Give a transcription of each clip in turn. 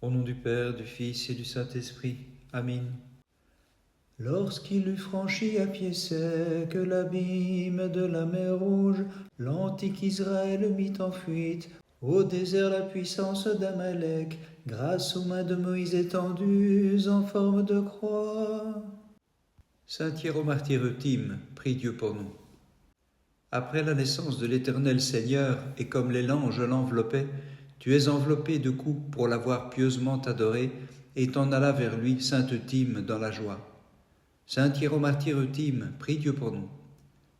Au nom du Père, du Fils et du Saint-Esprit. Amen. Lorsqu'il eut franchi à pied sec l'abîme de la mer Rouge, l'antique Israël mit en fuite au désert la puissance d'Amalek, grâce aux mains de Moïse étendues en forme de croix. Saint Hiéromartyr Euthyme, prie Dieu pour nous. Après la naissance de l'Éternel Seigneur, et comme les l'ange l'enveloppait, tu es enveloppé de coups pour l'avoir pieusement adoré, et t'en alla vers lui, Saint Euthyme, dans la joie. Saint Hiéromartyr Euthyme, prie Dieu pour nous.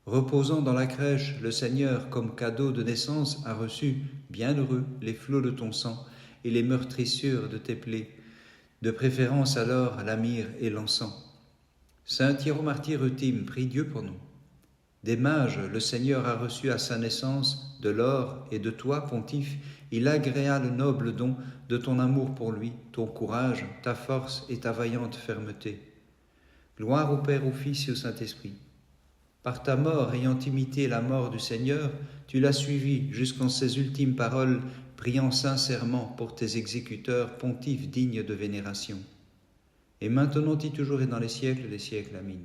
Reposant dans la crèche, le Seigneur, comme cadeau de naissance, a reçu, bienheureux, les flots de ton sang et les meurtrissures de tes plaies, de préférence alors la myrrhe et l'encens. Saint Hiéromartyr Euthyme, prie Dieu pour nous. Des mages, le Seigneur a reçu à sa naissance de l'or, et de toi, pontife, il agréa le noble don de ton amour pour lui, ton courage, ta force et ta vaillante fermeté. Gloire au Père, au Fils et au Saint-Esprit. Par ta mort, ayant imité la mort du Seigneur, tu l'as suivi jusqu'en ses ultimes paroles, priant sincèrement pour tes exécuteurs, pontifes dignes de vénération. Et maintenant et toujours et dans les siècles des siècles. Amen.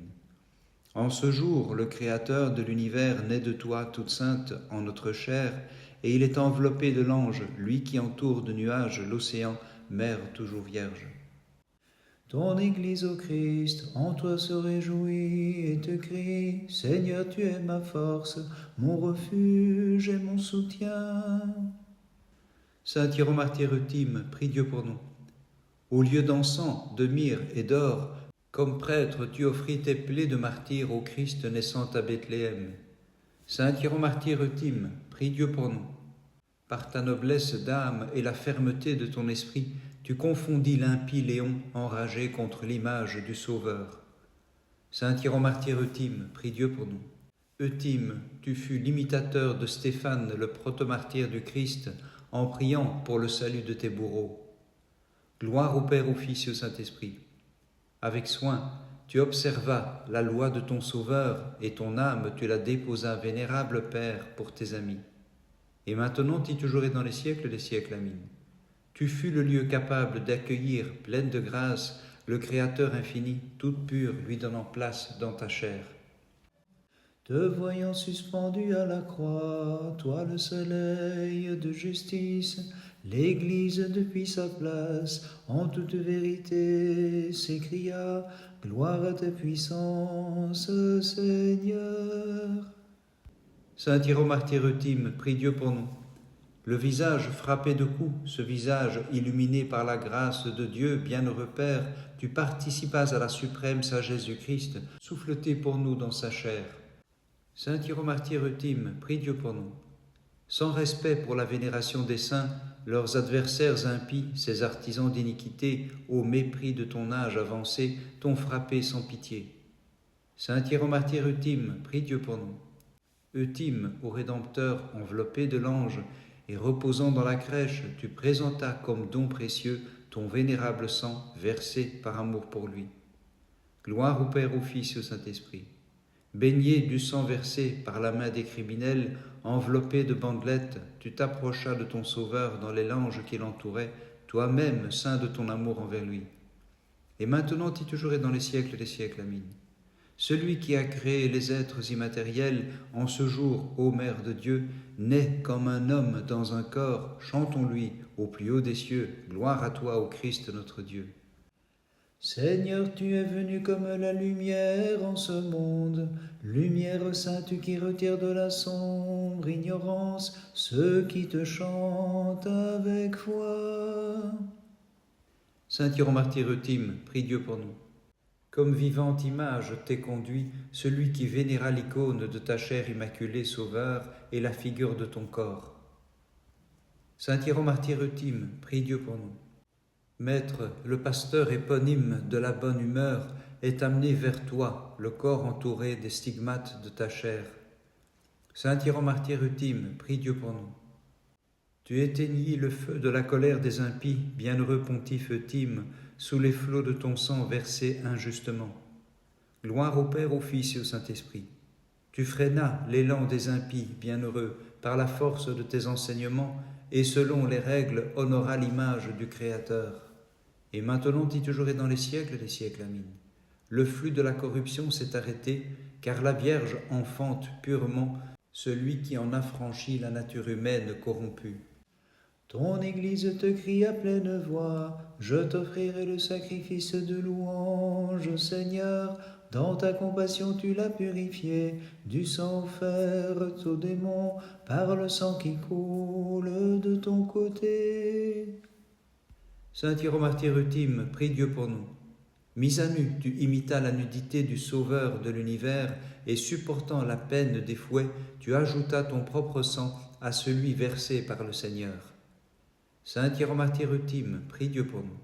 En ce jour, le Créateur de l'univers naît de toi, toute sainte, en notre chair, et il est enveloppé de l'ange, lui qui entoure de nuages l'océan, mer toujours vierge. Ton Église, ô Christ, en toi se réjouit et te crie, Seigneur, tu es ma force, mon refuge et mon soutien. Saint Hiéromartyr Euthyme, prie Dieu pour nous. Au lieu d'encens, de myrrhe et d'or, comme prêtre, tu offris tes plaies de martyr au Christ naissant à Bethléem. Saint Hiéromartyr Euthyme, prie Dieu pour nous. Par ta noblesse d'âme et la fermeté de ton esprit, tu confondis l'impie Léon enragé contre l'image du Sauveur. Saint Hiéromartyr Euthyme, prie Dieu pour nous. Euthyme, tu fus l'imitateur de Stéphane, le protomartyr du Christ, en priant pour le salut de tes bourreaux. Gloire au Père, au Fils et au Saint-Esprit. Avec soin, tu observas la loi de ton Sauveur, et ton âme tu la déposas, vénérable Père, pour tes amis. Et maintenant, et toujours et dans les siècles des siècles. Amen. Tu fus le lieu capable d'accueillir, pleine de grâce, le Créateur infini, toute pure, lui donnant place dans ta chair. Te voyant suspendu à la croix, toi le soleil de justice, l'Église depuis sa place, en toute vérité, s'écria, gloire à ta puissance, Seigneur. Saint Hiéromartyr Euthyme, prie Dieu pour nous. Le visage frappé de coups, ce visage illuminé par la grâce de Dieu, bienheureux Père, tu participas à la suprême sagesse du Christ, souffleté pour nous dans sa chair. Saint Hiéromartyr Euthyme, prie Dieu pour nous. Sans respect pour la vénération des saints, leurs adversaires impies, ces artisans d'iniquité, au mépris de ton âge avancé, t'ont frappé sans pitié. Saint Hiéromartyr Euthyme, prie Dieu pour nous. Euthyme, au Rédempteur, enveloppé de l'ange, et reposant dans la crèche, tu présentas comme don précieux ton vénérable sang versé par amour pour lui. Gloire au Père, au Fils et au Saint-Esprit. Baigné du sang versé par la main des criminels, enveloppé de bandelettes, tu t'approchas de ton Sauveur dans les langes qui l'entouraient, toi-même saint de ton amour envers lui. Et maintenant et toujours et dans les siècles des siècles. Amen. Celui qui a créé les êtres immatériels, en ce jour, ô Mère de Dieu, naît comme un homme dans un corps, chantons-lui au plus haut des cieux, gloire à toi, ô Christ notre Dieu. Seigneur, tu es venu comme la lumière en ce monde, lumière sainte qui retire de la sombre ignorance ceux qui te chantent avec foi. Saint Hiéromartyr Euthyme, prie Dieu pour nous. Comme vivante image t'est conduit celui qui vénéra l'icône de ta chair immaculée, Sauveur, et la figure de ton corps. Saint Hiéromartyr Euthyme, prie Dieu pour nous. Maître, le pasteur éponyme de la bonne humeur est amené vers toi, le corps entouré des stigmates de ta chair. Saint Hiéromartyr Euthyme, prie Dieu pour nous. Tu éteignis le feu de la colère des impies, bienheureux pontife Euthyme, sous les flots de ton sang versé injustement. Gloire au Père, au Fils et au Saint-Esprit. Tu freinas l'élan des impies, bienheureux, par la force de tes enseignements, et selon les règles honora l'image du Créateur. Et maintenant et toujours et dans les siècles des siècles. Amin. Le flux de la corruption s'est arrêté, car la Vierge enfante purement celui qui en affranchit la nature humaine corrompue. Ton Église te crie à pleine voix, je t'offrirai le sacrifice de louange, Seigneur. Dans ta compassion tu l'as purifié, du sang offert aux démons, par le sang qui coule de ton côté. Saint Hieromartyr ultime, prie Dieu pour nous. Mis à nu, tu imitas la nudité du Sauveur de l'univers, et supportant la peine des fouets, tu ajoutas ton propre sang à celui versé par le Seigneur. Saint Hieromartyr ultime, prie Dieu pour nous.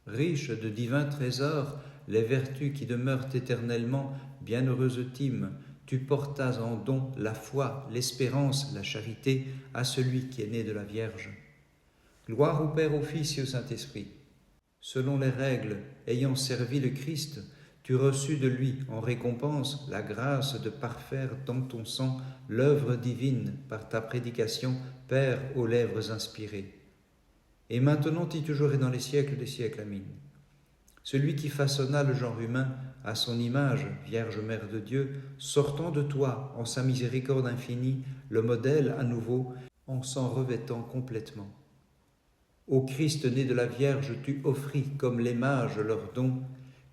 Riche de divins trésors, les vertus qui demeurent éternellement, bienheureuse ultime, tu portas en don la foi, l'espérance, la charité à celui qui est né de la Vierge. Gloire au Père, au Fils et au Saint-Esprit. Selon les règles, ayant servi le Christ, tu reçus de lui en récompense la grâce de parfaire dans ton sang l'œuvre divine par ta prédication, Père aux lèvres inspirées. Et maintenant et toujours et dans les siècles des siècles. Amin. Celui qui façonna le genre humain à son image, Vierge Mère de Dieu, sortant de toi en sa miséricorde infinie, le modèle à nouveau, en s'en revêtant complètement. Ô Christ né de la Vierge, tu offris comme les mages leur don,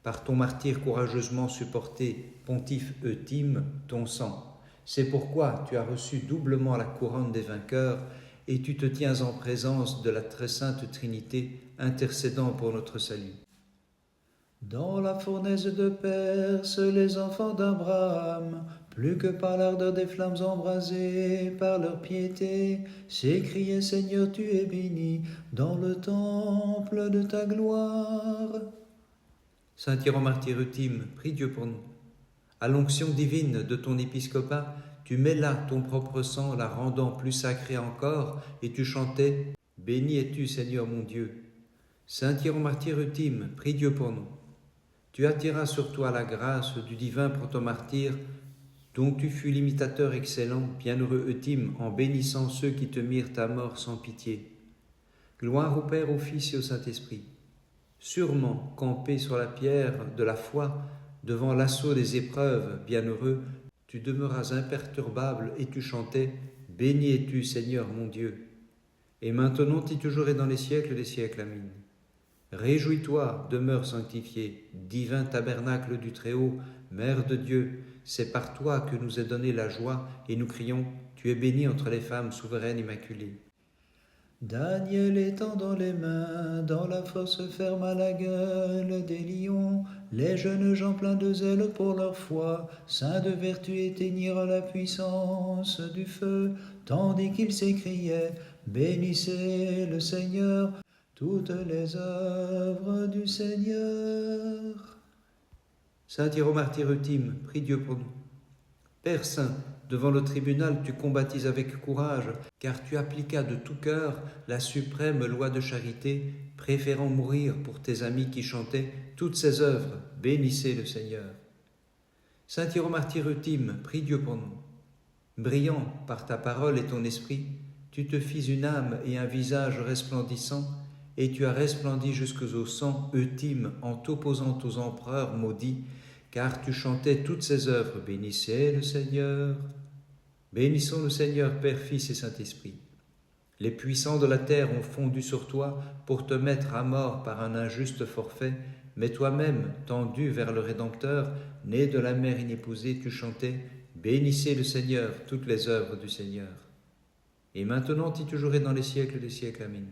par ton martyre courageusement supporté, pontife Euthyme, ton sang. C'est pourquoi tu as reçu doublement la couronne des vainqueurs, et tu te tiens en présence de la très sainte Trinité, intercédant pour notre salut. Dans la fournaise de Perse, les enfants d'Abraham, plus que par l'ardeur des flammes embrasées par leur piété, s'écriaient: Seigneur, tu es béni dans le temple de ta gloire. Saint Hieromartyr ultime, prie Dieu pour nous. À l'onction divine de ton épiscopat, tu mêlas ton propre sang, la rendant plus sacrée encore, et tu chantais: Béni es-tu, Seigneur mon Dieu. Saint Hieromartyr ultime, prie Dieu pour nous. Tu attiras sur toi la grâce du divin protomartyr, dont tu fus l'imitateur excellent, bienheureux Euthyme, en bénissant ceux qui te mirent ta mort sans pitié. Gloire au Père, au Fils et au Saint-Esprit. Sûrement, campé sur la pierre de la foi, devant l'assaut des épreuves, bienheureux, tu demeuras imperturbable et tu chantais: Béni es-tu, Seigneur mon Dieu. Et maintenant et toujours et dans les siècles des siècles. Amin. Réjouis-toi, demeure sanctifiée, divin tabernacle du Très-Haut, Mère de Dieu, c'est par toi que nous est donnée la joie, et nous crions: Tu es bénie entre les femmes, souveraine immaculée. Daniel étendant les mains, dans la force ferme à la gueule des lions, les jeunes gens pleins de zèle pour leur foi, saints de vertu éteignirent la puissance du feu, tandis qu'ils s'écriaient: Bénissez le Seigneur, toutes les œuvres du Seigneur. Saint Hieromartyr ultime, prie Dieu pour nous. Père Saint, devant le tribunal, tu combattis avec courage, car tu appliquas de tout cœur la suprême loi de charité, préférant mourir pour tes amis qui chantaient toutes ces œuvres. Bénissez le Seigneur. Saint Hieromartyr ultime, prie Dieu pour nous. Brillant par ta parole et ton esprit, tu te fis une âme et un visage resplendissants, et tu as resplendi jusqu'aux sang, Euthyme, en t'opposant aux empereurs maudits, car tu chantais toutes ces œuvres. Bénissez le Seigneur. Bénissons le Seigneur, Père, Fils et Saint-Esprit. Les puissants de la terre ont fondu sur toi pour te mettre à mort par un injuste forfait, mais toi-même, tendu vers le Rédempteur, né de la mère inépousée, tu chantais: Bénissez le Seigneur, toutes les œuvres du Seigneur. Et maintenant et toujours et dans les siècles des siècles. Amin.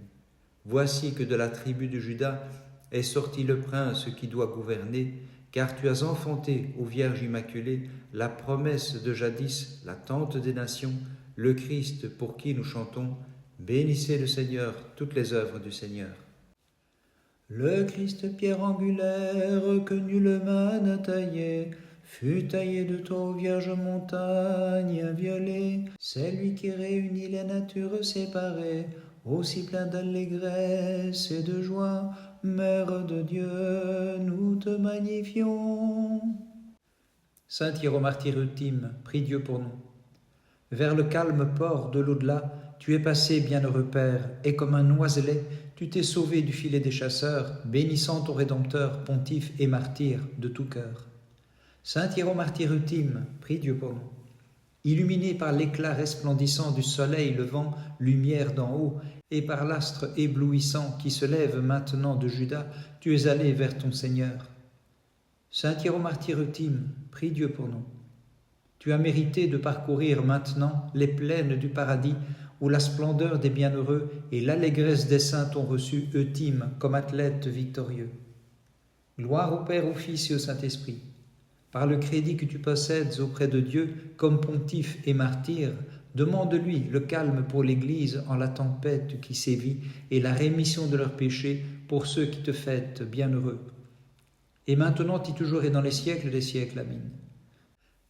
Voici que de la tribu de Juda est sorti le prince qui doit gouverner, car tu as enfanté, ô Vierge Immaculée, la promesse de jadis, la tante des nations, le Christ pour qui nous chantons: Bénissez le Seigneur, toutes les œuvres du Seigneur. Le Christ pierre angulaire que nulle main n'a taillé, fut taillé de toi, ô Vierge montagne inviolée. C'est lui qui réunit les natures séparées, aussi plein d'allégresse et de joie. Mère de Dieu, nous te magnifions. Saint Hieromartyr ultime, prie Dieu pour nous. Vers le calme port de l'au-delà, tu es passé, bienheureux Père, et comme un oiselet, tu t'es sauvé du filet des chasseurs, bénissant ton Rédempteur, pontife et martyr de tout cœur. Saint Hiéromartyr ultime, prie Dieu pour nous. Illuminé par l'éclat resplendissant du soleil levant lumière d'en haut, et par l'astre éblouissant qui se lève maintenant de Juda, tu es allé vers ton Seigneur. Saint Hiéromartyr ultime, prie Dieu pour nous. Tu as mérité de parcourir maintenant les plaines du paradis, où la splendeur des bienheureux et l'allégresse des saints t'ont reçu ultime comme athlète victorieux. Gloire au Père, au Fils et au Saint-Esprit. Par le crédit que tu possèdes auprès de Dieu comme pontife et martyr, demande-lui le calme pour l'Église en la tempête qui sévit et la rémission de leurs péchés pour ceux qui te fêtent bienheureux. Et maintenant et toujours et dans les siècles des siècles. Amen.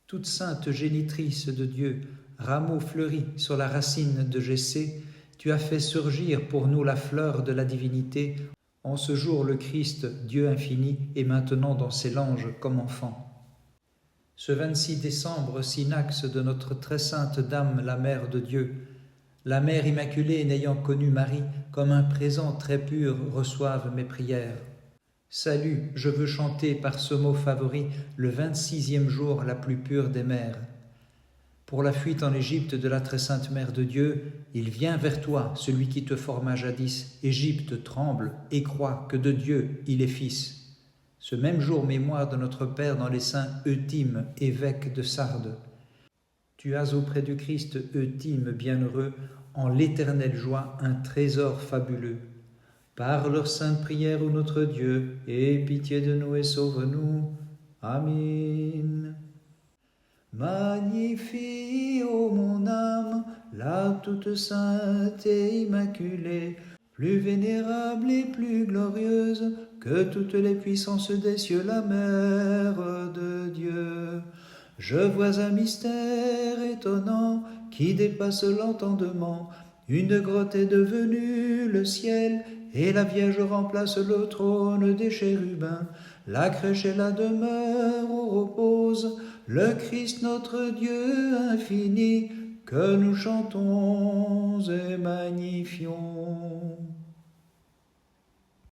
Toute sainte génitrice de Dieu, rameau fleuri sur la racine de Jessé, tu as fait surgir pour nous la fleur de la divinité. En ce jour, le Christ, Dieu infini, est maintenant dans ses langes comme enfant. Ce 26 décembre, synaxe de notre très sainte Dame, la Mère de Dieu, la Mère Immaculée n'ayant connu Marie comme un présent très pur, reçoive mes prières. Salut, je veux chanter par ce mot favori le 26e jour la plus pure des mères. Pour la fuite en Égypte de la très sainte Mère de Dieu, il vient vers toi, celui qui te forma jadis. Égypte tremble et croit que de Dieu il est fils. Ce même jour, mémoire de notre Père dans les saints Euthyme, évêque de Sardes. Tu as auprès du Christ Euthyme bienheureux, en l'éternelle joie, un trésor fabuleux. Par leur sainte prière, ô notre Dieu, aie pitié de nous et sauve-nous. Amen. Magnifie, ô mon âme, la toute sainte et immaculée, plus vénérable et plus glorieuse que toutes les puissances des cieux, la Mère de Dieu. Je vois un mystère étonnant qui dépasse l'entendement. Une grotte est devenue le ciel, et la Vierge remplace le trône des chérubins. La crèche est la demeure où repose le Christ notre Dieu infini, que nous chantons et magnifions.